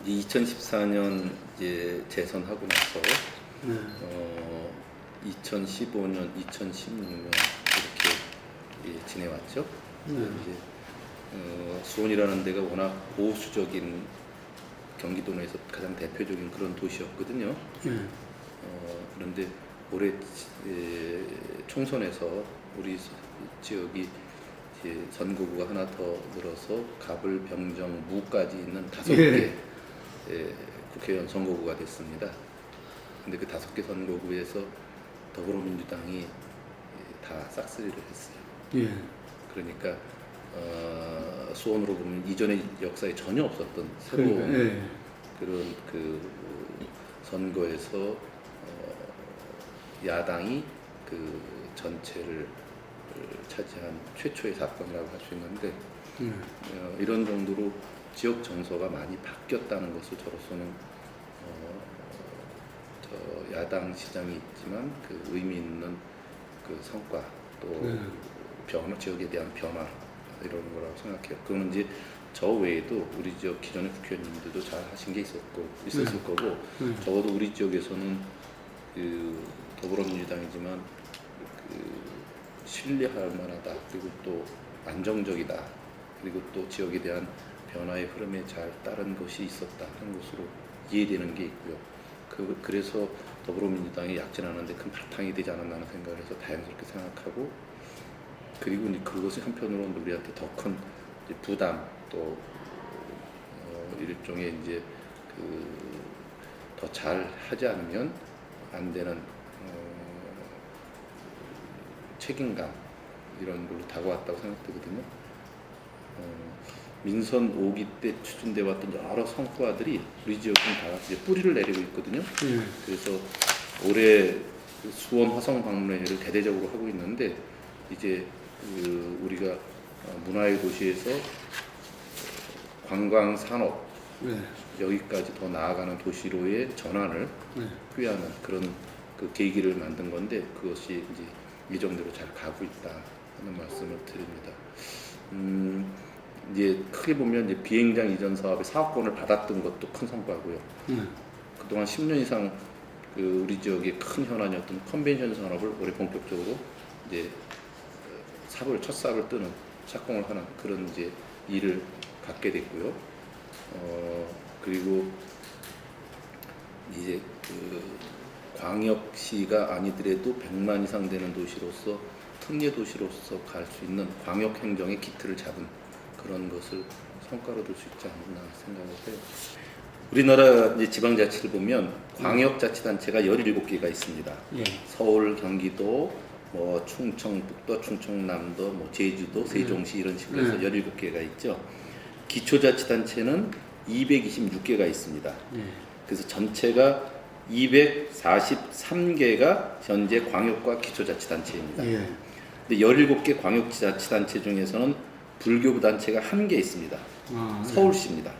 2014년 이제 재선하고 나서 네. 2015년, 2016년 이렇게 지내왔죠. 이제 수원이라는 데가 워낙 보수적인 경기도 내에서 가장 대표적인 그런 도시였거든요. 그런데 올해 총선에서 우리 지역이 이제 선거구가 하나 더 늘어서 갑을, 병정, 무까지 있는 5개 국회의원 선거구가 됐습니다. 근데 그 5개 선거구에서 더불어민주당이 다 싹쓸이를 했어요. 그러니까 수원으로 보면 이전의 역사에 전혀 없었던 새로운 그런 그 선거에서 야당이 그 전체를 차지한 최초의 사건이라고 할 수 있는데 이런 정도로 지역 정서가 많이 바뀌었다는 것을 저로서는 야당 시장이 있지만 그 의미 있는 그 성과 또 변화, 지역에 대한 변화 이런 거라고 생각해요. 그거는 이제 저 외에도 우리 지역 기존의 국회의원님들도 잘 하신 게 있었을 거고 적어도 우리 지역에서는 그 더불어민주당이지만 그 신뢰할 만하다, 그리고 또 안정적이다, 그리고 또 지역에 대한 변화의 흐름에 잘 따른 것이 있었다 하는 것으로 이해되는 게 있고요. 그래서 더불어민주당이 약진하는데 큰 바탕이 되지 않았나 하는 생각을 해서 다행스럽게 생각하고, 그리고 이제 그것이 한편으로는 우리한테 더 큰 부담, 또 일종의 이제 그 더 잘 하지 않으면 안 되는 책임감 이런 걸로 다가왔다고 생각되거든요. 민선 5기 때 추진돼 왔던 여러 성과들이 우리 지역은 다 이제 뿌리를 내리고 있거든요. 그래서 올해 수원 화성 방문회를 대대적으로 하고 있는데, 이제 우리가 문화의 도시에서 관광 산업 여기까지 더 나아가는 도시로의 전환을 꾀하는 그런 그 계기를 만든 건데, 그것이 이제 예정대로 잘 가고 있다 하는 말씀을 드립니다. 이제 크게 보면 이제 비행장 이전 사업의 사업권을 받았던 것도 큰 성과고요. 그동안 10년 이상 그 우리 지역의 큰 현안이었던 컨벤션 산업을 올해 본격적으로 이제 첫 삽을 뜨는, 착공을 하는 그런 이제 일을 갖게 됐고요. 그리고 이제 그 광역시가 아니더라도 100만 이상 되는 도시로서 특례 도시로서 갈 수 있는 광역 행정의 기틀을 잡은 그런 것을 성과로 둘 수 있지 않나 생각을 해요. 우리나라 이제 지방자치를 보면 광역자치단체가 17개가 있습니다. 서울, 경기도, 뭐 충청북도, 충청남도, 뭐 제주도, 세종시 이런 식으로 해서 17개가 있죠. 기초자치단체는 226개가 있습니다. 그래서 전체가 243개가 현재 광역과 기초자치단체입니다. 근데 17개 광역자치단체 중에서는 불교부 단체가 1개 있습니다. 서울시입니다.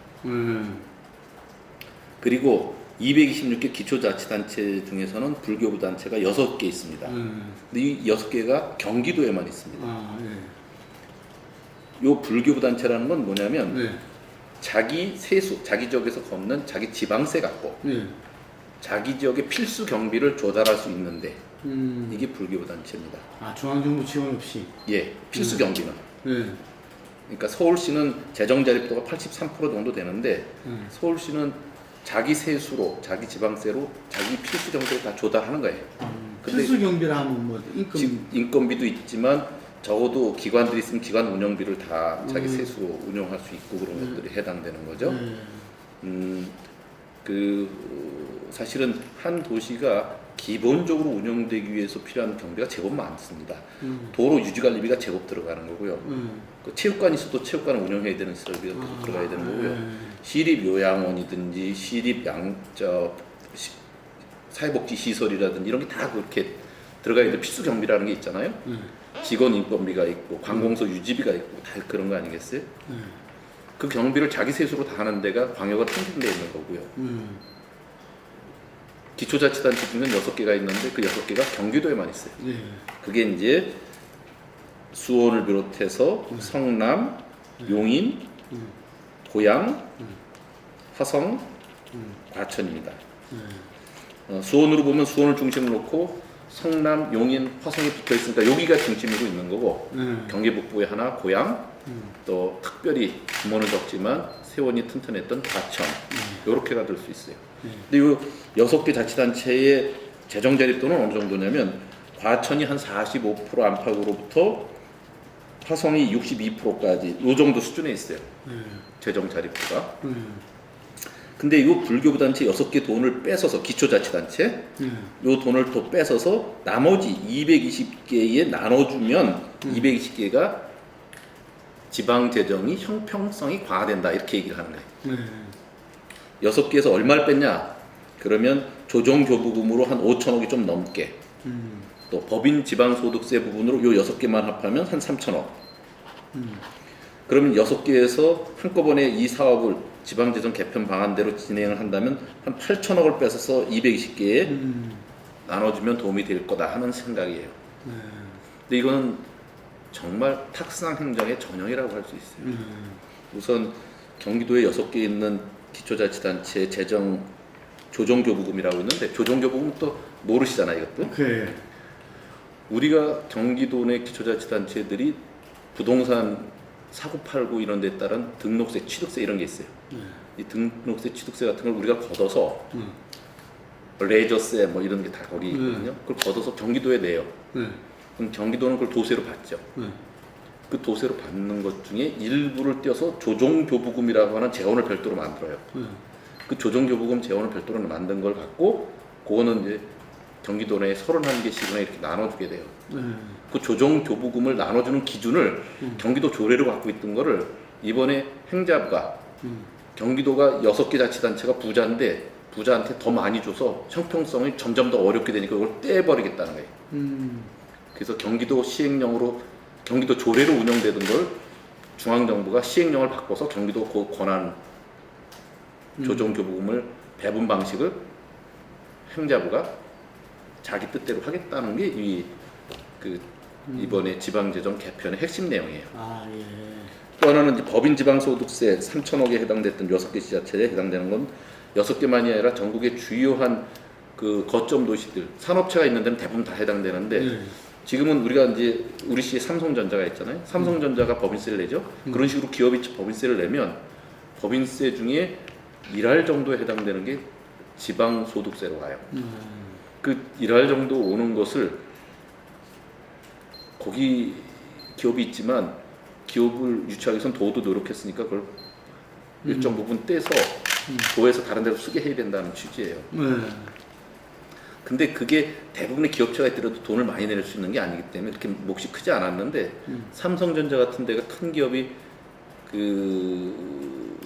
그리고 226개 기초자치단체 중에서는 불교부 단체가 6개 있습니다. 근데 이 6개가 경기도에만 있습니다. 요 불교부 단체라는 건 뭐냐면 자기 세수, 자기 지역에서 걷는 자기 지방세 갖고 자기 지역의 필수 경비를 조달할 수 있는데 이게 불교부 단체입니다. 중앙정부 지원 없이. 필수 경비는. 그러니까 서울시는 재정 자립도가 83% 정도 되는데 서울시는 자기 세수로, 자기 지방세로 자기 필수 경비를 다 조달하는 거예요. 필수 경비라 하면 뭐 인건비도 있지만 적어도 기관들이 있으면 기관 운영비를 다 자기 세수로 운영할 수 있고 그런 것들이 해당되는 거죠. 사실은 한 도시가 기본적으로 운영되기 위해서 필요한 경비가 제법 많습니다. 도로 유지관리비가 제법 들어가는 거고요. 그 체육관이 있어도 체육관을 운영해야 되는 설비가 계속 들어가야 되는 거고요. 시립 요양원이든지 시립 사회복지 시설이라든지 이런 게 다 그렇게 들어가야 되는 필수 경비라는 게 있잖아요. 직원 인건비가 있고 관공서 유지비가 있고 다 그런 거 아니겠어요? 그 경비를 자기 세수로 다 하는 데가 광역은 한군데 있는 거고요. 기초자치단체 중에 6개가 있는데 그 6개가 경기도에만 있어요. 그게 이제 수원을 비롯해서 성남, 용인, 고양, 화성, 과천입니다. 네. 수원으로 보면 수원을 중심으로 놓고 성남, 용인, 화성이 붙어 있으니까 여기가 중심으로 있는 거고 경기 북부에 하나 고양, 또 특별히 규모는 적지만 세원이 튼튼했던 과천 이렇게가 될 수 있어요. 근데 이 6개 자치단체의 재정 자립도는 어느 정도냐면 과천이 한 45% 안팎으로부터 화성이 62%까지 이 정도 수준에 있어요. 재정 자립도가. 근데 이 불교부 단체 6개 돈을 뺏어서 기초자치단체 이 돈을 또 뺏어서 나머지 220개에 나눠주면 220개가 지방 재정이 형평성이 강화된다 이렇게 얘기를 하는 거예요. 6개에서 얼마를 뺐냐? 그러면 조정교부금으로 한 5천억이 좀 넘게 또 법인 지방소득세 부분으로 요 6개만 합하면 한 3천억. 그러면 6개에서 한꺼번에 이 사업을 지방재정 개편 방안대로 진행을 한다면 한 8천억을 뺏어서 220개에 나눠주면 도움이 될 거다 하는 생각이에요. 근데 이거는 정말 탁상 행정의 전형이라고 할 수 있어요. 우선 경기도에 6개 있는 기초자치단체 재정 조정교부금이라고 있는데 조정교부금 또 모르시잖아요, 이것도. 그 우리가 경기도 내 기초자치단체들이 부동산 사고팔고 이런 데에 따른 등록세, 취득세 이런 게 있어요. 이 등록세, 취득세 같은 걸 우리가 걷어서 레저세 뭐 이런 게 다 거기 있거든요. 그걸 걷어서 경기도에 내요. 그럼 경기도는 그걸 도세로 받죠. 그 도세로 받는 것 중에 일부를 떼어서 조정교부금이라고 하는 재원을 별도로 만들어요. 그 조정교부금 재원을 별도로 만든 걸 갖고 그거는 이제 경기도 내에 31개 시군에 이렇게 나눠주게 돼요. 그 조정교부금을 나눠주는 기준을 경기도 조례로 갖고 있던 거를 이번에 행자부가 경기도가 6개 자치단체가 부자인데 부자한테 더 많이 줘서 형평성이 점점 더 어렵게 되니까 이걸 떼버리겠다는 거예요. 그래서 경기도 시행령으로 경기도 조례로 운영되던 걸 중앙정부가 시행령을 바꿔서 경기도 그 권한 조정교부금을 배분 방식을 행자부가 자기 뜻대로 하겠다는 게 이번에 지방재정 개편의 핵심 내용이에요. 아, 예. 또 하나는 이제 법인 지방소득세 3천억에 해당됐던 6개 지자체에 해당되는 건 6개만이 아니라 전국의 주요한 그 거점 도시들 산업체가 있는 데는 대부분 다 해당되는데 지금은 우리가 이제 우리 시에 삼성전자가 있잖아요. 삼성전자가 법인세를 내죠. 그런 식으로 기업이 법인세를 내면 법인세 중에 1할 정도에 해당되는 게 지방소득세로 와요. 그 1할 정도 오는 것을 거기 기업이 있지만 기업을 유치하기 위해서는 도도 노력했으니까 그걸 일정 부분 떼서 도에서 다른 데로 쓰게 해야 된다는 취지예요. 근데 그게 대부분의 기업체가 있더라도 돈을 많이 낼 수 있는 게 아니기 때문에 이렇게 몫이 크지 않았는데 삼성전자 같은 데가 큰 기업이 그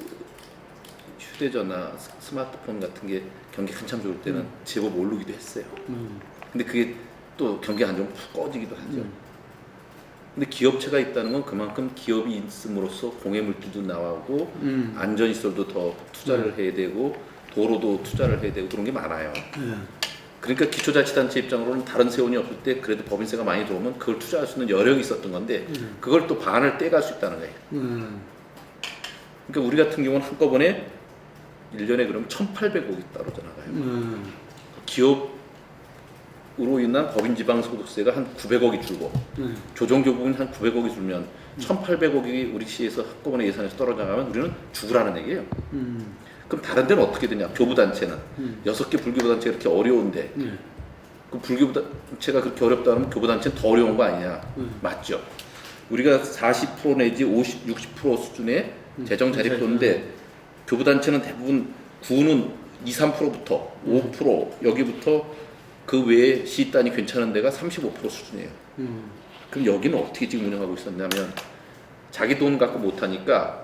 휴대전화, 스마트폰 같은 게 경기 한참 좋을 때는 제법 오르기도 했어요. 근데 그게 또 경기 안 좋으면 푹 꺼지기도 하죠. 근데 기업체가 있다는 건 그만큼 기업이 있음으로써 공해물질도 나오고 안전시설도 더 투자를 해야 되고 도로도 투자를 해야 되고 그런 게 많아요. 그러니까 기초자치단체 입장으로는 다른 세원이 없을 때 그래도 법인세가 많이 들어오면 그걸 투자할 수 있는 여력이 있었던 건데 그걸 또 반을 떼갈 수 있다는 거예요. 그러니까 우리 같은 경우는 한꺼번에 1년에 그러면 1,800억이 떨어져 나가요. 기업으로 인한 법인 지방 소득세가 한 900억이 줄고 조정교부금이 한 900억이 줄면 1,800억이 우리 시에서 한꺼번에 예산에서 떨어져 나가면 우리는 죽으라는 얘기예요. 그럼 다른 데는 어떻게 되냐? 교부단체는 6개 불교부단체가 그렇게 어려운데 그 불교부단체가 그렇게 어렵다 하면 교부단체는 더 어려운 거 아니냐? 맞죠? 우리가 40% 내지 50, 60% 수준의 재정 자립도인데 교부단체는 대부분 구는 2, 3%부터 5% 여기부터 그 외에 시 단위 괜찮은 데가 35% 수준이에요. 그럼 여기는 어떻게 지금 운영하고 있었냐면 자기 돈 갖고 못하니까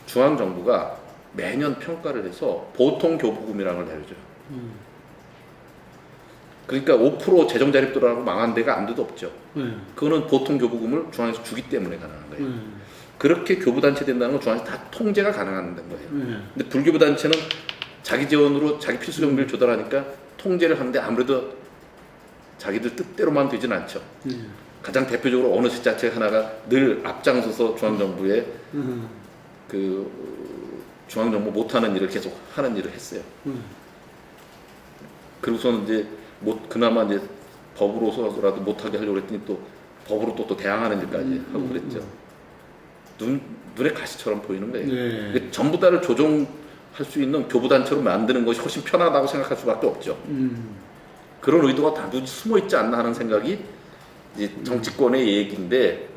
중앙정부가 매년 평가를 해서 보통 교부금이라는 걸 내려줘요. 그러니까 5% 재정 자립도라고 망한 데가 아무 데도 없죠. 그거는 보통 교부금을 중앙에서 주기 때문에 가능한 거예요. 그렇게 교부단체 된다는 건 중앙에서 다 통제가 가능한 거예요. 근데 불교부단체는 자기 재원으로 자기 필수 경비를 조달하니까 통제를 하는데 아무래도 자기들 뜻대로만 되진 않죠. 가장 대표적으로 어느 지자체 하나가 늘 앞장서서 중앙정부에 그 중앙정부 못하는 일을 계속 하는 일을 했어요. 그리고서는 이제 그나마 이제 법으로서라도 못하게 하려고 했더니 또 법으로 또 대항하는 일까지 하고 그랬죠. 눈에 가시처럼 보이는 거예요. 네. 전부 다를 조종할 수 있는 교부단체로 만드는 것이 훨씬 편하다고 생각할 수밖에 없죠. 그런 의도가 다 숨어 있지 않나 하는 생각이 이제 정치권의 얘기인데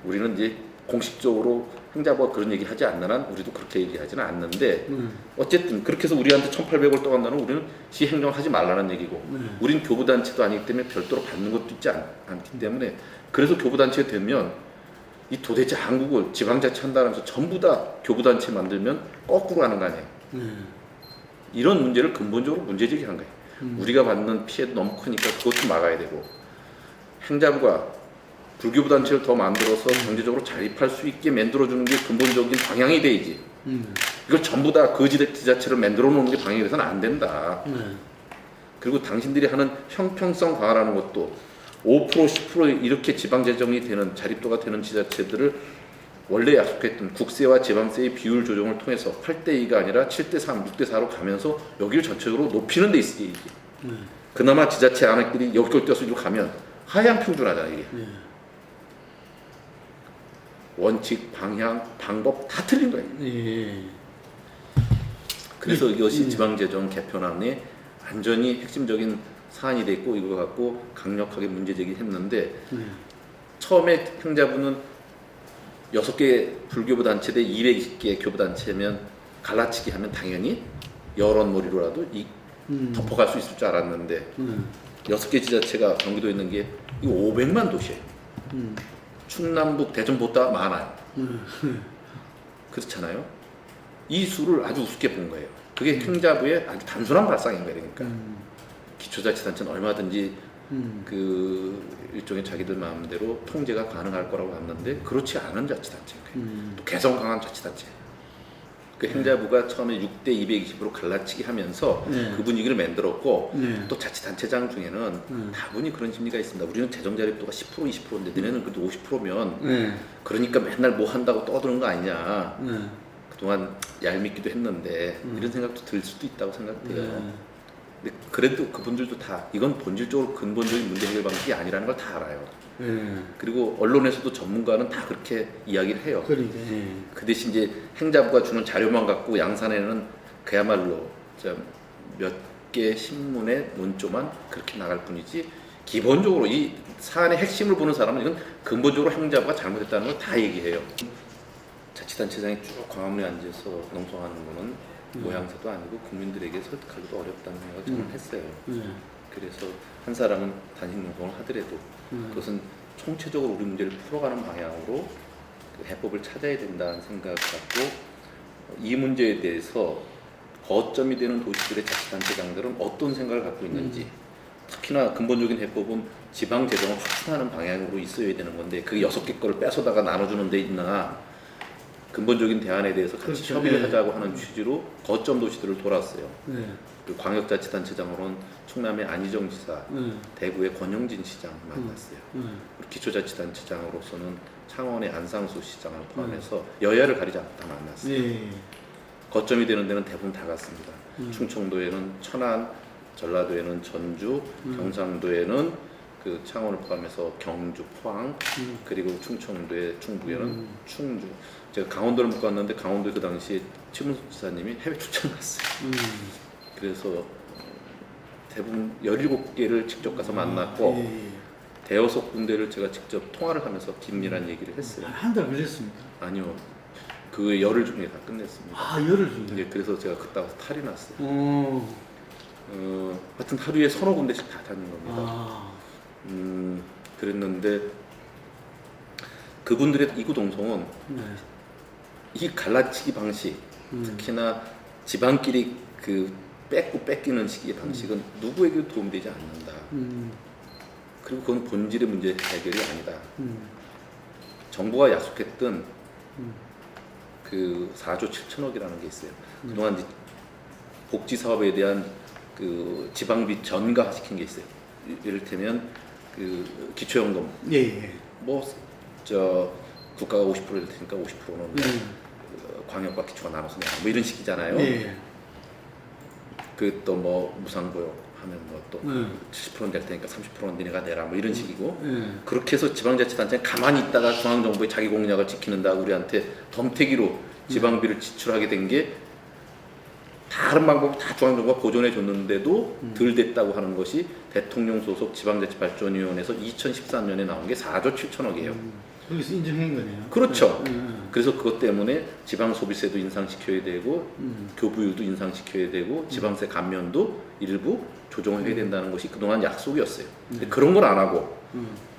우리는 이제 공식적으로 행자부가 그런 얘기 하지 않는 한 우리도 그렇게 얘기하지는 않는데 어쨌든 그렇게 해서 우리한테 1,800을 떠간다는 우리는 시행정을 하지 말라는 얘기고 우린 교부단체도 아니기 때문에 별도로 받는 것도 있지 않기 때문에 그래서 교부단체가 되면 이 도대체 한국을 지방자치 한다면서 전부 다 교부단체 만들면 거꾸로 하는 거 아니에요. 이런 문제를 근본적으로 문제제기한 거예요. 우리가 받는 피해도 너무 크니까 그것도 막아야 되고 행자부가 불교부 단체를 더 만들어서 경제적으로 자립할 수 있게 만들어주는 게 근본적인 방향이 돼야지. 이걸 전부 다 그 지자체를 만들어 놓는 게 방향이 돼서는 안 된다. 그리고 당신들이 하는 형평성 강화라는 것도 5% 10% 이렇게 지방재정이 되는 자립도가 되는 지자체들을 원래 약속했던 국세와 지방세의 비율 조정을 통해서 8대2가 아니라 7대3, 6대4로 가면서 여기를 전체적으로 높이는 데 있어야지. 그나마 지자체 안에끼리 여기를 떼서 이리로 가면 하향 평준하잖아 이게. 원칙, 방향, 방법 다 틀린 거예요. 그래서 이것이 지방재정 개편안의 완전히 핵심적인 사안이 됐고 이거 갖고 강력하게 문제제기했는데 처음에 행자부는 6개 불교부 단체 대 220개 교부 단체면 갈라치기 하면 당연히 여론몰이로라도 덮어갈 수 있을 줄 알았는데 6개 지자체가 경기도에 있는 게 이거 500만 도시예요. 충남북 대전보다 많아요. 그렇잖아요. 이 수를 아주 우습게 본 거예요. 그게 행자부의 아주 단순한 발상인 거예요. 그러니까 기초자치단체는 얼마든지 그 일종의 자기들 마음대로 통제가 가능할 거라고 봤는데 그렇지 않은 자치단체예요. 또 개성 강한 자치단체. 그 행자부가 처음에 6대 220으로 갈라치기 하면서 그 분위기를 만들었고 또 자치단체장 중에는 다분히 그런 심리가 있습니다. 우리는 재정자립도가 10% 20%인데 너네는 그래도 50%면 그러니까 맨날 뭐 한다고 떠드는 거 아니냐. 그동안 얄밉기도 했는데 이런 생각도 들 수도 있다고 생각돼요. 근데 그래도 그분들도 다 이건 본질적으로 근본적인 문제 해결 방식이 아니라는 걸 다 알아요. 그리고 언론에서도 전문가는 다 그렇게 이야기를 해요. 그러니까, 그 대신 이제 행자부가 주는 자료만 갖고 양산에는 그야말로 몇 개 신문의 논조만 그렇게 나갈 뿐이지 기본적으로 이 사안의 핵심을 보는 사람은 이건 근본적으로 행자부가 잘못했다는 걸 다 얘기해요. 자치단체장이 쭉 광화문에 앉아서 농성하는 거는 모양새도 아니고 국민들에게 설득하기도 어렵다는 생각을 저는 했어요. 그래서 한 사람은 단식 농성을 하더라도 그것은 총체적으로 우리 문제를 풀어가는 방향으로 그 해법을 찾아야 된다는 생각 갖고 이 문제에 대해서 거점이 되는 도시들의 자치단체장들은 어떤 생각을 갖고 있는지 특히나 근본적인 해법은 지방재정을 확충하는 방향으로 있어야 되는 건데 그 6개 거를 뺏어다가 나눠주는 데 있나 근본적인 대안에 대해서 같이 그렇죠. 협의를 하자고 하는 취지로 거점 도시들을 돌았어요. 그 광역자치단체장으로는 충남의 안희정 지사, 대구의 권영진 시장 만났어요. 그리고 기초자치단체장으로서는 창원의 안상수 시장을 포함해서 여야를 가리지 않고 다 만났어요. 거점이 되는 데는 대부분 다 갔습니다. 충청도에는 천안, 전라도에는 전주, 경상도에는 그 창원을 포함해서 경주, 포항, 그리고 충청도의 충북에는 충주. 제가 강원도를 못 갔는데 강원도에 그 당시에 최문수 지사님이 해외 출장 갔어요. 그래서 대부분 17개를 직접 가서 만났고 대여섯 군데를 제가 직접 통화를 하면서 긴밀한 얘기를 했어요. 한 달 걸렸습니까? 아니요. 그 열흘 중에 다 끝냈습니다. 열흘 중에? 네, 그래서 제가 그때 탈이 났어요. 하여튼 하루에 서너 군데씩 다 다닌 겁니다. 그랬는데 그분들의 이구동성은 이 갈라치기 방식, 특히나 지방끼리 그 뺏기는 식의 방식은 누구에게도 도움되지 않는다. 그리고 그건 본질의 문제 해결이 아니다. 정부가 약속했던 그 4조 7천억이라는 게 있어요. 그동안 이제 복지 사업에 대한 그 지방비 전가시킨 게 있어요. 이를테면 그 기초연금 뭐 저 국가가 50%일 테니까 50%는 광역과 기초가 나눠서 내라 뭐 이런 식이잖아요. 예. 그 또 뭐 무상고용 하면 뭐 또 70% 낼 테니까 30%는 니네가 내라 뭐 이런 식이고 그렇게 해서 지방자치단체는 가만히 있다가 중앙정부의 자기 공약을 지키는다 우리한테 덤태기로 지방비를 지출하게 된 게 다른 방법 다 중앙정부가 보존해 줬는데도 덜 됐다고 하는 것이 대통령 소속 지방자치발전위원회에서 2013년에 나온 게 4조 7천억이에요. 거기서 인정한 거네요. 그렇죠. 그래서 그것 때문에 지방 소비세도 인상시켜야 되고 교부율도 인상시켜야 되고 지방세 감면도 일부 조정을 해야 된다는 것이 그동안 약속이었어요. 근데 그런 걸 안 하고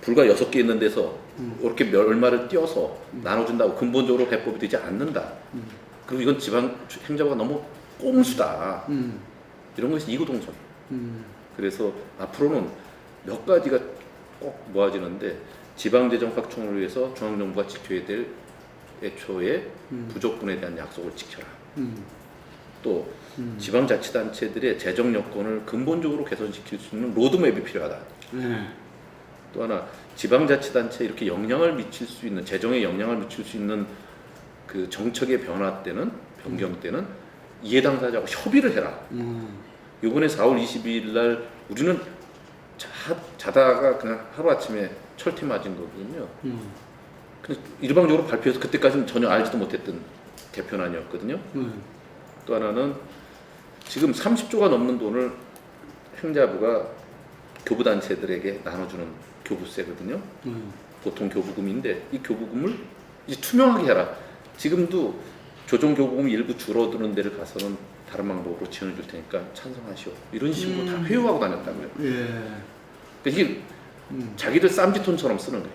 불과 6개 있는 데서 이렇게 얼마를 띄어서 나눠준다고 근본적으로 배법이 되지 않는다. 그리고 이건 지방 행정부가 너무 꼼수다. 이런 것이 이구동성. 그래서 앞으로는 몇 가지가 꼭 모아지는데 지방재정 확충을 위해서 중앙정부가 지켜야 될 애초에 부족분에 대한 약속을 지켜라. 또 지방자치단체들의 재정 여건을 근본적으로 개선시킬 수 있는 로드맵이 필요하다. 또 하나 지방자치단체에 이렇게 영향을 미칠 수 있는 재정에 영향을 미칠 수 있는 그 정책의 변화 때는 변경 때는 이해 당사자하고 협의를 해라. 이번에 4월 22일 날 우리는 자다가 그냥 하루 아침에 철퇴 맞은 거거든요. 그래서 일방적으로 발표해서 그때까지는 전혀 알지도 못했던 개편안이었거든요. 또 하나는 지금 30조가 넘는 돈을 행자부가 교부단체들에게 나눠주는 교부세거든요. 보통 교부금인데 이 교부금을 이제 투명하게 해라. 지금도 조정교부금이 일부 줄어드는 데를 가서는 다른 방법으로 지원해 줄 테니까 찬성하시오. 이런 식으로 다 회유하고 다녔다고요. 예. 그러니까 이게 자기들 쌈짓돈처럼 쓰는 거예요.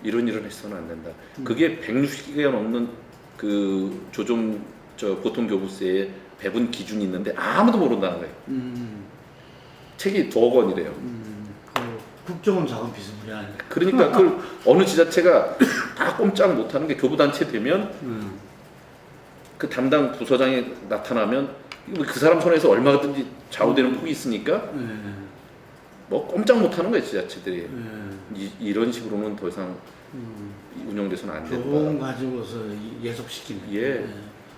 이런 일을 해서는 안 된다. 그게 160개가 넘는 그 보통 교부세의 배분 기준이 있는데 아무도 모른다는 거예요. 책이 2억 원이래요. 그 국정원 자금 비스무리하네. 그러니까 그걸 어느 지자체가 다 꼼짝 못하는 게 교부단체 되면 그 담당 부서장이 나타나면 그 사람 손에서 얼마든지 좌우되는 폭이 있으니까 뭐 꼼짝 못하는 거예요 지자체들이. 이런 식으로는 더 이상 운영돼서는 안 된다. 교본 가지고서 예속시키는. 예.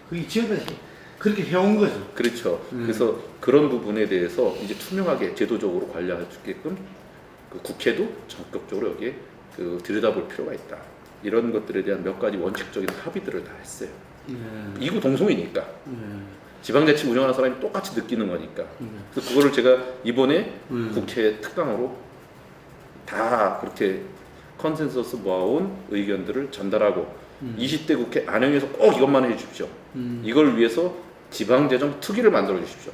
그게 지금까지 그렇게 해온 거죠. 그렇죠. 그래서 그런 부분에 대해서 이제 투명하게 제도적으로 관리할 수 있게끔 그 국회도 적극적으로 여기에 그 들여다볼 필요가 있다. 이런 것들에 대한 몇 가지 원칙적인 합의들을 다 했어요. 이구 동성이니까. 지방자치 운영하는 사람이 똑같이 느끼는 거니까. 그래서 그거를 제가 이번에 국회 특강으로 다 그렇게 컨센서스 모아온 의견들을 전달하고 20대 국회 안영에서 꼭 이것만 해 주십시오. 이걸 위해서 지방재정 특위를 만들어 주십시오.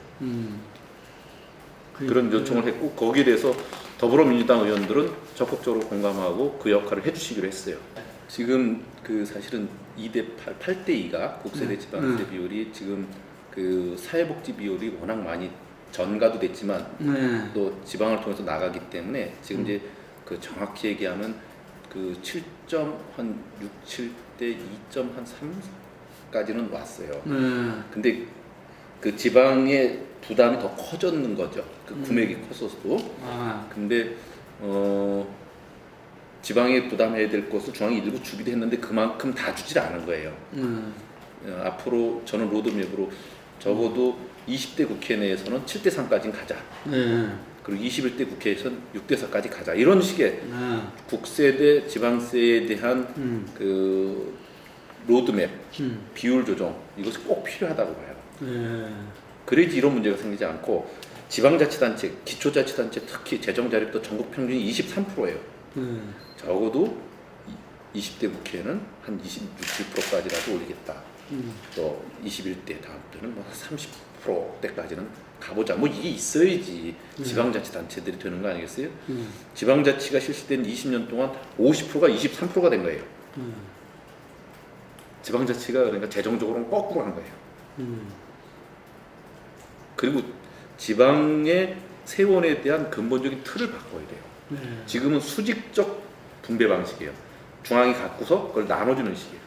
그런 요청을 했고 거기에 대해서 더불어민주당 의원들은 적극적으로 공감하고 그 역할을 해주시기로 했어요. 지금 그 사실은 2대 8, 8대 2가 국세대 지방세 비율이 지금 그 사회복지 비율이 워낙 많이 전가도 됐지만 또 지방을 통해서 나가기 때문에 지금 이제 그 정확히 얘기하면 그 7.67대 2.3까지는 왔어요. 근데 그 지방의 부담이 더 커졌는 거죠. 그 금액이 컸어도. 근데 지방에 부담해야 될 것을 중앙이 일부 주기도 했는데 그만큼 다 주질 않은 거예요. 앞으로 저는 로드맵으로 적어도 20대 국회 내에서는 7대 3까지는 가자. 그리고 21대 국회에서는 6대 4까지 가자. 이런 식의 국세대 지방세에 대한 그 로드맵, 비율 조정 이것이 꼭 필요하다고 봐요. 그래야지 이런 문제가 생기지 않고 지방자치단체, 기초자치단체 특히 재정자립도 전국 평균이 23%예요. 적어도 20대 국회는 한 26~27%까지라도 올리겠다. 또 21대 다음 때는 뭐 30%대까지는 가보자. 뭐 이게 있어야지 지방자치단체들이 되는 거 아니겠어요? 지방자치가 실시된 20년 동안 50%가 23%가 된 거예요. 지방자치가 그러니까 재정적으로는 거꾸로 한 거예요. 그리고 지방의 세원에 대한 근본적인 틀을 바꿔야 돼요. 지금은 수직적 분배 방식이에요. 중앙이 갖고서 그걸 나눠주는 식이에요.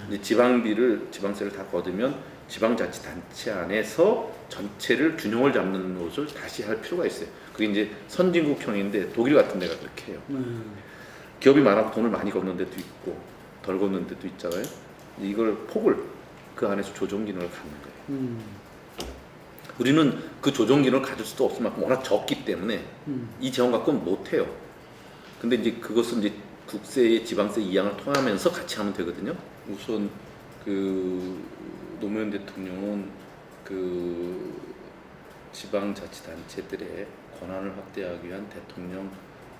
이제 지방세를 다 거두면 지방자치단체 안에서 전체를 균형을 잡는 것을 다시 할 필요가 있어요. 그게 이제 선진국형인데 독일 같은 데가 그렇게 해요. 기업이 많아서 돈을 많이 걷는 데도 있고 덜 걷는 데도 있잖아요. 이걸 폭을 그 안에서 조정 기능을 갖는 거예요. 우리는 그 조정 기능을 가질 수도 없을 만큼 워낙 적기 때문에 이 재원 갖고는 못해요. 근데 이제 그것은 이제 국세의 지방세 이양을 통하면서 같이 하면 되거든요. 우선 그 노무현 대통령은 그 지방자치단체들의 권한을 확대하기 위한 대통령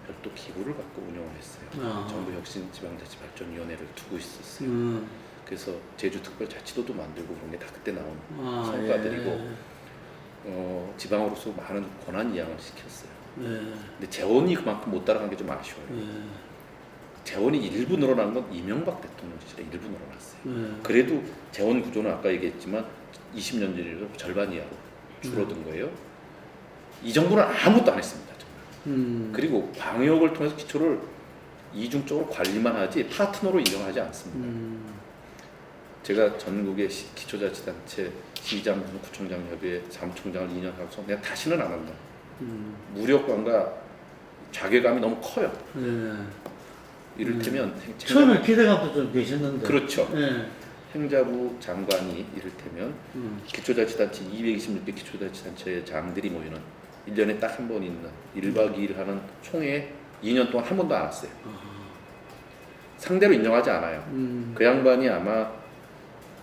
별도 기구를 갖고 운영을 했어요. 정부혁신지방자치발전위원회를 두고 있었어요. 그래서 제주특별자치도도 만들고 그런 게 다 그때 나온 성과들이고 지방으로서 많은 권한 이양을 시켰어요. 근데 재원이 그만큼 못 따라간 게 좀 아쉬워요. 재원이 일부 늘어난 건 이명박 대통령 시절에 일부 늘어났어요. 그래도 재원 구조는 아까 얘기했지만 20년 전이라도 절반 이하로 줄어든 거예요. 이 정부는 아무것도 안 했습니다. 정말. 그리고 방역을 통해서 기초를 이중적으로 관리만 하지 파트너로 인정하지 않습니다. 제가 전국의 기초자치단체 시장, 구청장 협의회, 사무총장을 2년 하고서 내가 다시는 안 한다. 무력감과 자괴감이 너무 커요. 이를테면 처음에 기대감도 좀 되셨는데. 그렇죠. 행자부 장관이 이를테면 기초자치단체 226개 기초자치단체 장들이 모이는 1년에 딱 한 번 있는 1박 2일 하는 총회에 2년 동안 한 번도 안 왔어요. 상대로 인정하지 않아요. 그 양반이 아마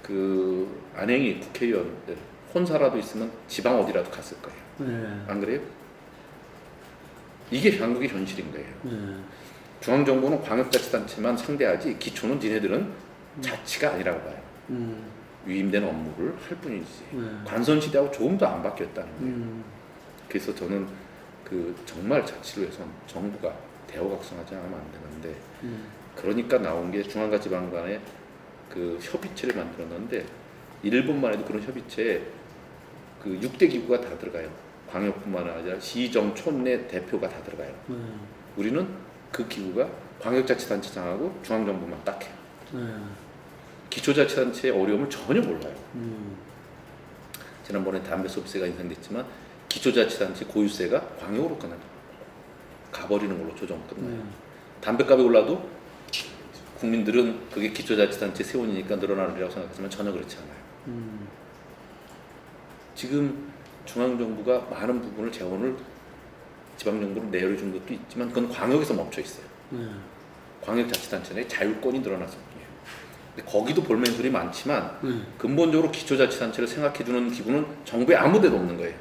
그 안행이 국회의원들 혼사라도 있으면 지방 어디라도 갔을 거예요. 안 그래요? 이게 한국의 현실인 거예요. 중앙정부는 광역자치단체만 상대하지 기초는 니네들은 자치가 아니라고 봐요. 위임된 업무를 할 뿐이지. 관선시대하고 조금도 안 바뀌었다는 거예요. 그래서 저는 그 정말 자치를 위해서 정부가 대호각성하지 않으면 안 되는데 그러니까 나온 게 중앙과 지방 간의 그 협의체를 만들었는데 일본만 해도 그런 협의체에 그 6대 기구가 다 들어가요. 광역뿐만 아니라 시정, 촌내 대표가 다 들어가요. 우리는 그 기구가 광역자치단체장하고 중앙정부만 딱 해요. 기초자치단체의 어려움을 전혀 몰라요. 지난번에 담배 소비세가 인상됐지만 기초자치단체 고유세가 광역으로 끝나요. 가버리는 걸로 조정 끝나요. 담배값이 올라도 국민들은 그게 기초자치단체 세원이니까 늘어나리라고 생각하지만 전혀 그렇지 않아요. 지금 중앙정부가 많은 부분을 재원을 지방정부로 내려준 것도 있지만 그건 광역에서 멈춰 있어요. 광역자치단체의 자율권이 늘어났을 뿐이에요. 근데 거기도 볼멘술이 많지만 근본적으로 기초자치단체를 생각해주는 기구는 정부에 아무 데도 없는 거예요.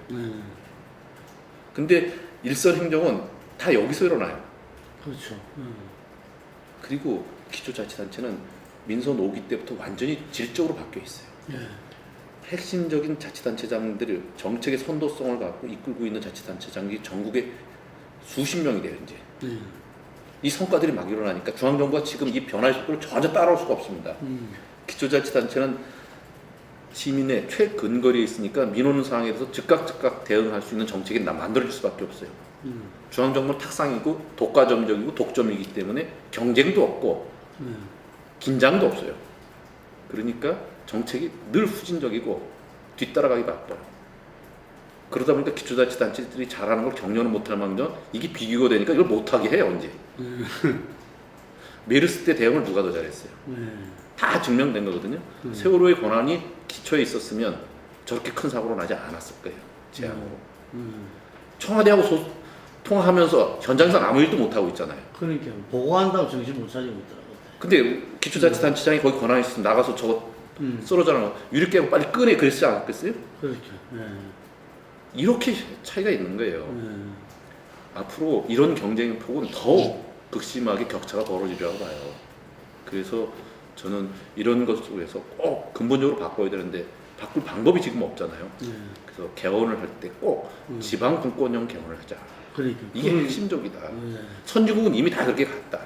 근데 일설행정은 다 여기서 일어나요. 그렇죠. 그리고 기초자치단체는 민선 5기 때부터 완전히 질적으로 바뀌어 있어요. 핵심적인 자치단체장들을 정책의 선도성을 갖고 이끌고 있는 자치단체장이 전국에 수십 명이 돼요 이제. 이 성과들이 막 일어나니까 중앙정부가 지금 이 변화의 속도를 전혀 따라올 수가 없습니다. 기초자치단체는 시민의 최근거리에 있으니까 민원 사항에 대해서 즉각 대응할 수 있는 정책이 만들어질 수밖에 없어요. 중앙정부는 탁상이고 독과점적이고 독점이기 때문에 경쟁도 없고 긴장도 없어요. 그러니까 정책이 늘 후진적이고 뒤따라가기 바빠요. 그러다 보니까 기초자치단체들이 잘하는 걸 격려는 못할 망정 이게 비교가 되니까 이걸 못하게 해요 이제. 메르스 때 대응을 누가 더 잘했어요? 다 증명된 거거든요. 세월호의 권한이 기초에 있었으면 저렇게 큰 사고로 나지 않았을 거예요. 재앙으로. 청와대하고 통화하면서 현장에서 아무 일도 못하고 있잖아요. 그러니까 보고한다고 정신 못 차리고 있더라고요. 근데 기초자치단체장이 거기 권한이 있으면 나가서 저거 쓰러져라 유리 깨고 빨리 끄내 그랬지 않겠어요? 그렇죠. 이렇게 차이가 있는 거예요. 앞으로 이런 경쟁의 폭은 더욱 극심하게 격차가 벌어지리라고 봐요. 그래서 저는 이런 것 속에서 꼭 근본적으로 바꿔야 되는데 바꿀 방법이 지금 없잖아요. 그래서 개헌을 할 때 꼭 지방 분권형 개헌을 하자. 그러니까 이게 핵심적이다. 선진국은 이미 다 그렇게 갔다.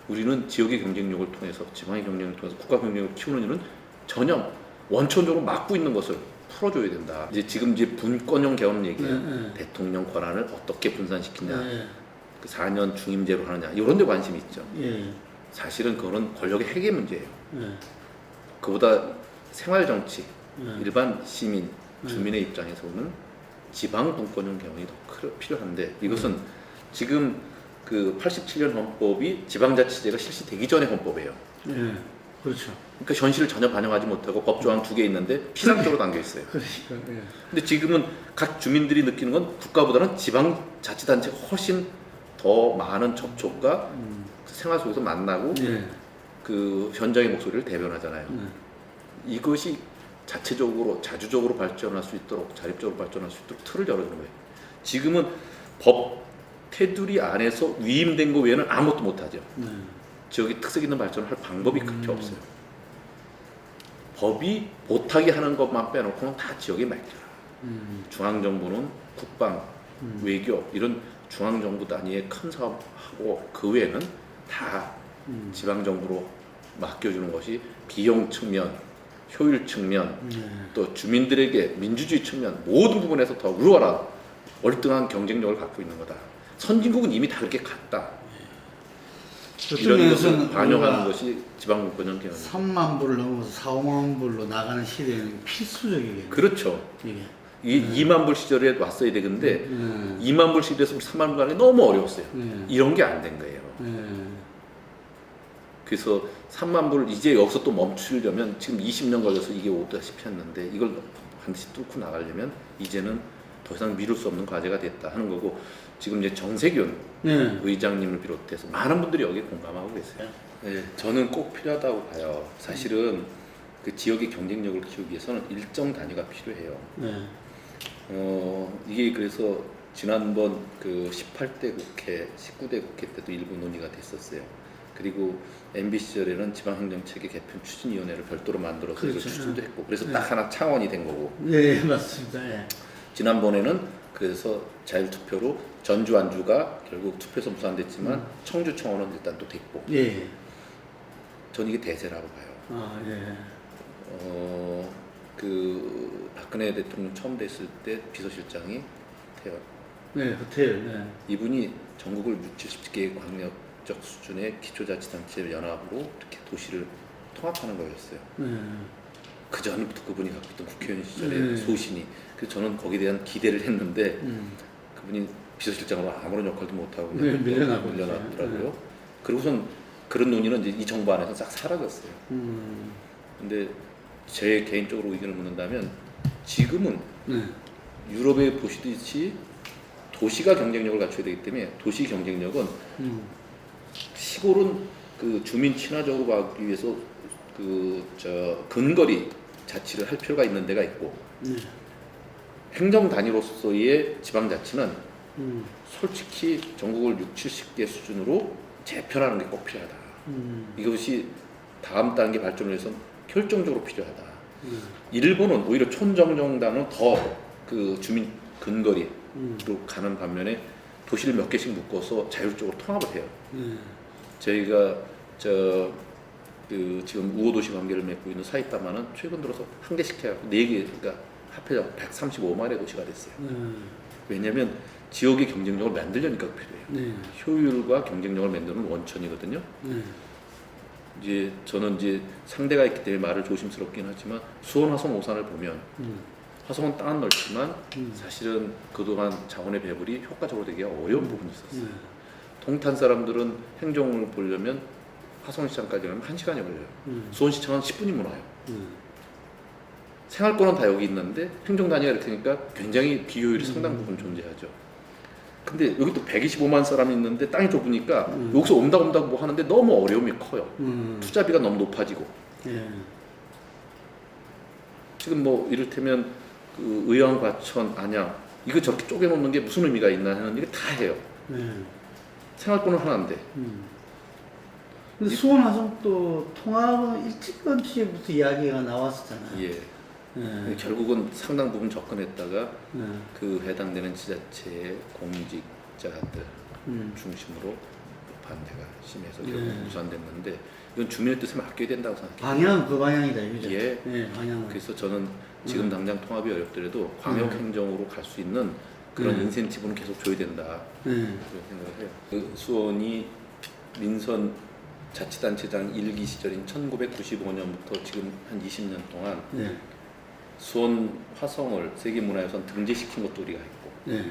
우리는 지역의 경쟁력을 통해서 지방의 경쟁력을 통해서 국가 경쟁력을 키우는 일은 전혀 원천적으로 막고 있는 것을 풀어줘야 된다. 지금 분권형 개헌 얘기예요. 대통령 권한을 어떻게 분산시키냐, 그 4년 중임제로 하느냐 이런 데 관심이 있죠. 사실은 그거는 권력의 핵의 문제예요. 그보다 생활 정치, 일반 시민, 주민의 입장에서는 지방 분권형 개헌이 더 필요한데 이것은 지금 그 87년 헌법이 지방자치제가 실시되기 전의 헌법이에요. 그렇죠. 그러니까 현실을 전혀 반영하지 못하고 법조항 2개 있는데 피상적으로 담겨 있어요. 그러니까 예. 근데 지금은 각 주민들이 느끼는 건 국가보다는 지방자치단체가 훨씬 더 많은 접촉과 생활 속에서 만나고 예. 그 현장의 목소리를 대변하잖아요. 이것이 자체적으로 자주적으로 발전할 수 있도록 자립적으로 발전할 수 있도록 틀을 열어주는 거예요. 지금은 법 테두리 안에서 위임된 거 외에는 아무것도 못하죠. 지역의 특색 있는 발전을 할 방법이 그렇게 없어요. 법이 못하게 하는 것만 빼놓고는 다 지역에 맡겨라. 중앙정부는 국방, 외교 이런 중앙정부 단위의 큰 사업하고 그 외에는 다 지방정부로 맡겨주는 것이 비용 측면, 효율 측면, 또 주민들에게 민주주의 측면 모든 부분에서 더 우월한 월등한 경쟁력을 갖고 있는 거다. 선진국은 이미 다 그렇게 갔다. 이런 것을 반영하는 것이 지방분권 개헌. 3만 불을 넘어서 4, 5만 불로 나가는 시대는 필수적이겠네요. 그렇죠. 이게. 이게 2만 불 시절에 왔어야 되는데 2만 불 시대에서 3만 불 가는 게 너무 어려웠어요. 이런 게 안 된 거예요. 그래서 3만 불을 이제 여기서 또 멈추려면 지금 20년 걸려서 이게 오다시피 했는데 이걸 반드시 뚫고 나가려면 이제는 더 이상 미룰 수 없는 과제가 됐다 하는 거고 지금 이제 정세균 의장님을 비롯해서 많은 분들이 여기에 공감하고 계세요. 네, 저는 꼭 필요하다고 봐요. 사실은 그 지역의 경쟁력을 키우기 위해서는 일정 단위가 필요해요. 이게 그래서 지난번 그 18대 국회, 19대 국회 때도 일부 논의가 됐었어요. 그리고 MB 시절에는 지방행정체계 개편 추진위원회를 별도로 만들어서 그렇죠. 이걸 추진도 했고 그래서 딱 하나 차원이 된 거고 네, 맞습니다. 예. 지난번에는 그래서 자율투표로 전주 안주가 결국 투표에서 무산됐지만 청주 청원은 일단 또 됐고 예. 전 이게 대세라고 봐요. 아, 예. 그 박근혜 대통령 처음 됐을 때 비서실장이 태연 네, 호텔. 네. 이분이 전국을 60, 70개의 광역적 수준의 기초자치단체 연합으로 이렇게 도시를 통합하는 거였어요. 그 전부터 그분이 갖고 있던 국회의원 시절의 소신이 그래서 저는 거기에 대한 기대를 했는데 그분이 비서실장으로 아무런 역할도 못하고 네, 밀려났더라고요. 그리고선 그런 논의는 이제 이 정부 안에서 싹 사라졌어요. 근데 제 개인적으로 의견을 묻는다면 지금은 유럽에 보시듯이 도시가 경쟁력을 갖춰야 되기 때문에 도시 경쟁력은 시골은 그 주민 친화적으로 가기 위해서 그 근거리 자치를 할 필요가 있는 데가 있고 행정 단위로서의 지방자치는 솔직히 전국을 60, 70개 수준으로 재편하는 게 꼭 필요하다. 이것이 다음 단계 발전을 위해서 결정적으로 필요하다. 일본은 오히려 촌정정당은 더 그 주민 근거리로 가는 반면에 도시를 몇 개씩 묶어서 자율적으로 통합을 해요. 저희가 그 지금 우호도시 관계를 맺고 있는 사이타마는 최근 들어서 한 개씩 해요. 4개, 그러니까 합해서 135만의 도시가 됐어요. 왜냐하면 지역의 경쟁력을 만들려니까 필요해요. 효율과 경쟁력을 만드는 원천이거든요. 이제 저는 이제 상대가 있기 때문에 말을 조심스럽긴 하지만 수원, 화성, 오산을 보면 화성은 땅은 넓지만 사실은 그동안 자원의 배분이 효과적으로 되기가 어려운 부분이 있었어요. 동탄 사람들은 행정을 보려면 화성시장까지 가면 1시간이 걸려요. 수원시청은 10분이면 와요. 생활권은 다 여기 있는데 행정 단위가 이렇게 되니까 굉장히 비효율이 상당 부분 존재하죠. 근데 여기 또 125만 사람이 있는데 땅이 좁으니까 여기서 옴닥옴닥 뭐 하는데 너무 어려움이 커요. 투자비가 너무 높아지고. 지금 뭐 이를테면 그 의왕, 과천, 안양 이거 저렇게 쪼개놓는 게 무슨 의미가 있나 하는 얘기 다 해요. 생활권은 하나인데. 근데 수원 화성도 통합은 일찌감치부터 이야기가 나왔었잖아요. 예. 결국은 상당 부분 접근했다가 그 해당되는 지자체의 공직자들 중심으로 반대가 심해서 결국 무산됐는데 이건 주민의 뜻에 맡겨야 된다고 생각해요. 방향은 그 방향이다, 이거죠? 예. 네, 방향은. 그래서 저는 지금 당장 통합이 어렵더라도 광역 행정으로 갈 수 있는 그런 인센티브는 계속 줘야 된다. 그런 생각을 해요. 그 수원이 민선 자치단체장 1기 시절인 1995년부터 지금 한 20년 동안 수원 화성을 세계문화유산 등재시킨 것도 우리가 했고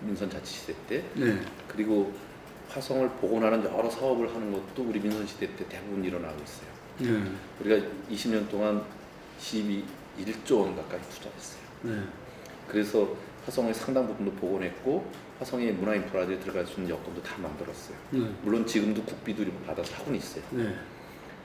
민선 자치 시대 때 그리고 화성을 복원하는 여러 사업을 하는 것도 우리 민선 시대 때 대부분 일어나고 있어요. 네. 우리가 20년 동안 1조 원 가까이 투자했어요. 네. 그래서 화성의 상당 부분도 복원했고 화성의 문화 인프라들이 들어갈 수 있는 여건도 다 만들었어요. 네. 물론 지금도 국비도 받아서 하고는 있어요. 네.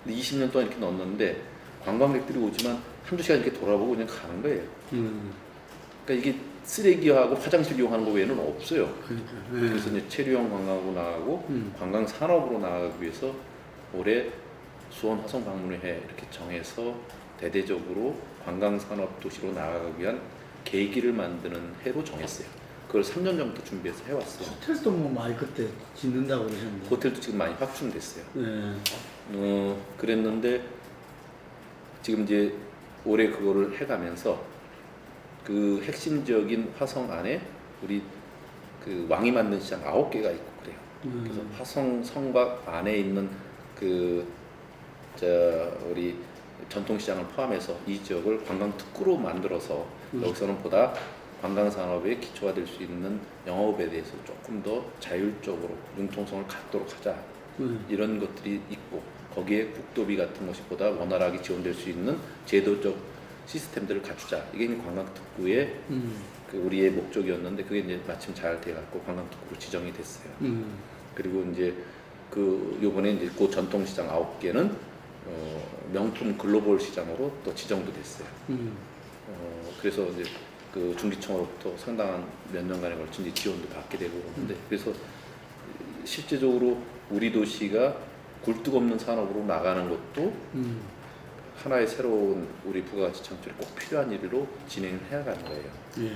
근데 20년 동안 이렇게 넣었는데 관광객들이 오지만 한두 시간 이렇게 돌아보고 그냥 가는 거예요. 그러니까 이게 쓰레기하고 화장실 이용하는 거 외에는 없어요. 그러니까. 그래서 이제 체류형 관광으로 나가고 관광 산업으로 나가기 위해서 올해 수원 화성 방문회 이렇게 정해서 대대적으로 관광 산업 도시로 나아가기 위한 계기를 만드는 해로 정했어요. 그걸 3년 전부터 준비해서 해왔어요. 호텔도 뭐 많이 그때 짓는다고 그러셨는데. 호텔도 지금 많이 확충됐어요. 네. 그랬는데 지금 이제 올해 그거를 해가면서 그 핵심적인 화성 안에 우리 그 왕이 만든 시장 9개가 있고 그래요. 그래서 화성 성곽 안에 있는 우리 전통시장을 포함해서 이 지역을 관광 특구로 만들어서 여기서는 보다 관광 산업의 기초가 될 수 있는 영업에 대해서 조금 더 자율적으로 융통성을 갖도록 하자. 이런 것들이 있고 거기에 국도비 같은 것이 보다 원활하게 지원될 수 있는 제도적 시스템들을 갖추자. 이게 이제 관광특구의 그 우리의 목적이었는데 그게 이제 마침 잘 돼갖고 관광특구로 지정이 됐어요. 그리고 이제 그 요번에 이제 그 전통시장 9개는 명품 글로벌 시장으로 또 지정도 됐어요. 그래서 이제 그 중기청으로부터 상당한 몇 년간에 걸친 이제 지원도 받게 되고 그러는데 그래서 실제적으로 우리 도시가 굴뚝 없는 산업으로 나가는 것도 하나의 새로운 우리 부가가치 창출에 꼭 필요한 일로 진행을 해야 가는 거예요. 예.